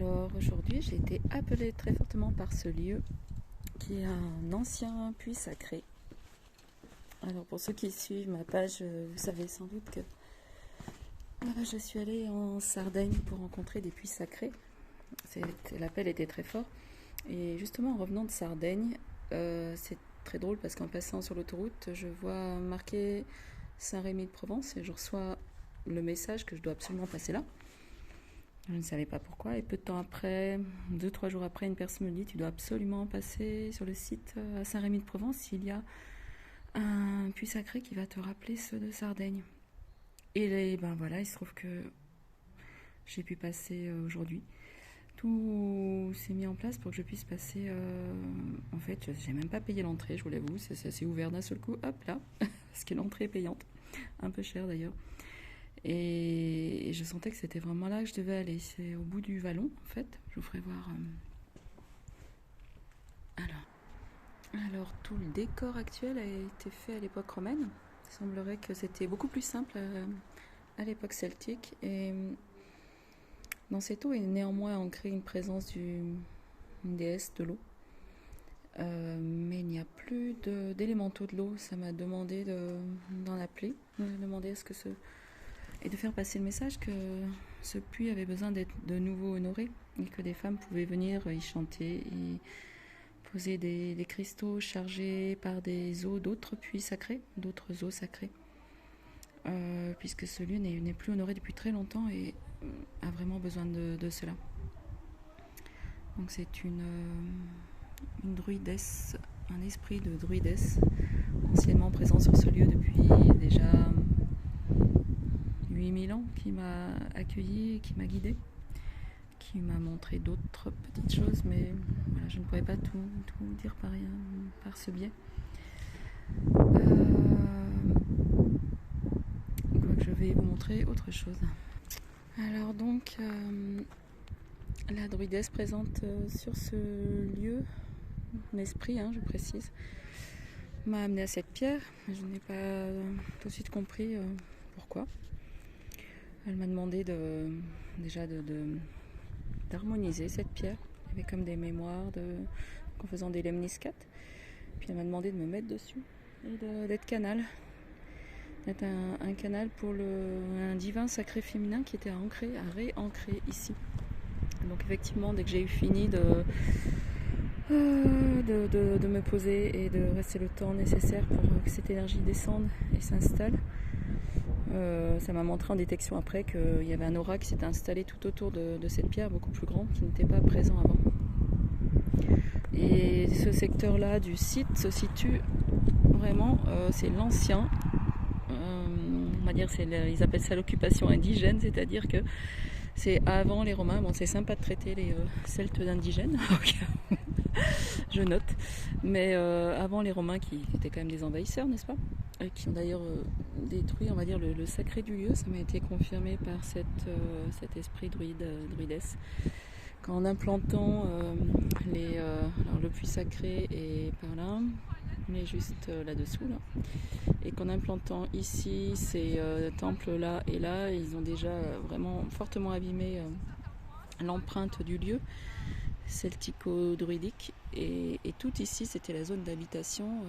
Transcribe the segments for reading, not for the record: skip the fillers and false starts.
Alors aujourd'hui j'ai été appelée très fortement par ce lieu qui est un ancien puits sacré. Alors pour ceux qui suivent ma page, vous savez sans doute que je suis allée en Sardaigne pour rencontrer des puits sacrés. L'appel était très fort. Et justement en revenant de Sardaigne, c'est très drôle parce qu'en passant sur l'autoroute, je vois marqué Saint-Rémy-de-Provence et je reçois le message que je dois absolument passer là. Je ne savais pas pourquoi et peu de temps après, 2-3 jours après, une personne me dit tu dois absolument passer sur le site à Saint-Rémy-de-Provence, il y a un puits sacré qui va te rappeler ceux de Sardaigne. Et ben voilà, il se trouve que j'ai pu passer aujourd'hui. Tout s'est mis en place pour que je puisse passer. En fait, j'ai même pas payé l'entrée, je vous l'avoue, c'est ouvert d'un seul coup, hop là, parce que l'entrée est payante, un peu cher d'ailleurs. Et je sentais que c'était vraiment là que je devais aller. C'est au bout du vallon, en fait. Je vous ferai voir. Alors, tout le décor actuel a été fait à l'époque romaine. Il semblerait que c'était beaucoup plus simple à l'époque celtique. Et dans cette eau est néanmoins ancrée une présence d'une déesse de l'eau. Mais il n'y a plus d'élémentaux de l'eau. Ça m'a demandé d'en appeler. On m'a demandé et de faire passer le message que ce puits avait besoin d'être de nouveau honoré et que des femmes pouvaient venir y chanter et poser des cristaux chargés par des eaux d'autres puits sacrés, d'autres eaux sacrées, puisque ce lieu n'est plus honoré depuis très longtemps et a vraiment besoin de cela. Donc c'est une druidesse, un esprit de druidesse anciennement présent sur ce lieu depuis déjà 8000 ans, qui m'a accueilli, qui m'a guidée, qui m'a montré d'autres petites choses, mais voilà, je ne pourrais pas tout dire par ce biais. Je vais vous montrer autre chose. Alors donc, la druidesse présente sur ce lieu, un esprit, je précise, m'a amené à cette pierre. Je n'ai pas tout de suite compris pourquoi. Elle m'a demandé d'harmoniser cette pierre. Il y avait comme des mémoires en faisant des lemniscates. Puis elle m'a demandé de me mettre dessus et d'être canal. D'être un canal pour un divin sacré féminin qui était à réancrer ici. Donc effectivement, dès que j'ai eu fini de me poser et de rester le temps nécessaire pour que cette énergie descende et s'installe, ça m'a montré en détection après qu'il y avait un aura qui s'était installé tout autour de cette pierre, beaucoup plus grand, qui n'était pas présent avant. Et ce secteur-là du site se situe vraiment, c'est l'ancien, on va dire, ils appellent ça l'occupation indigène, c'est-à-dire que c'est avant les Romains. Bon, c'est sympa de traiter les Celtes d'indigènes, je note, mais avant les Romains qui étaient quand même des envahisseurs, n'est-ce pas, qui ont d'ailleurs détruit, on va dire, le sacré du lieu. Ça m'a été confirmé par cet esprit druidesse. Qu'en implantant alors le puits sacré est par là, mais juste là-dessous, là. Et qu'en implantant ici ces temples là et là, ils ont déjà vraiment fortement abîmé l'empreinte du lieu celtico-druidique, et tout ici c'était la zone d'habitation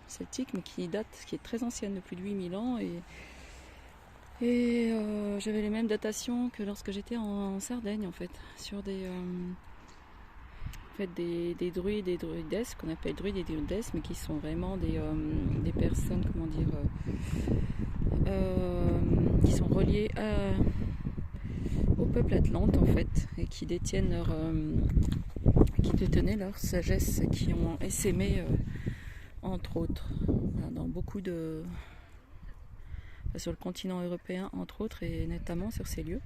celtique, mais qui est très ancienne, de plus de 8000 ans, et j'avais les mêmes datations que lorsque j'étais en Sardaigne, en fait, sur des druides et druidesses, qu'on appelle druides et druidesses, mais qui sont vraiment des personnes, comment dire, qui sont reliées au peuple atlante, en fait, et qui détenaient leur sagesse, qui ont essaimé, entre autres, dans beaucoup sur le continent européen, entre autres, et notamment sur ces lieux.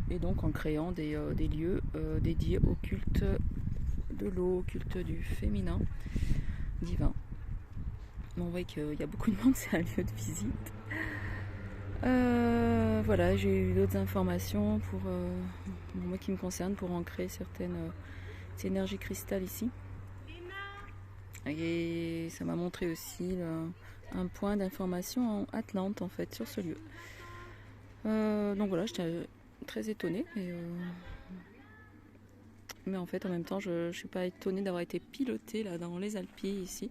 Et donc en créant des lieux dédiés au culte de l'eau, au culte du féminin divin. On voit qu'il y a beaucoup de monde, c'est un lieu de visite. Voilà, j'ai eu d'autres informations pour moi qui me concerne, pour ancrer certaines énergies cristal ici. Et ça m'a montré aussi un point d'information en Atlante, en fait, sur ce lieu. Donc voilà, très étonnée. Mais en fait, en même temps, je ne suis pas étonnée d'avoir été pilotée là dans les Alpilles ici,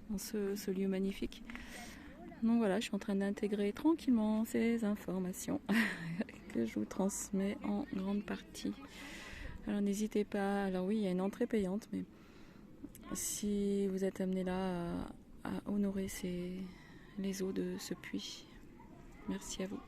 dans ce lieu magnifique. Donc voilà, je suis en train d'intégrer tranquillement ces informations que je vous transmets en grande partie. Alors n'hésitez pas, alors oui, il y a une entrée payante, mais si vous êtes amené là à honorer les eaux de ce puits, merci à vous.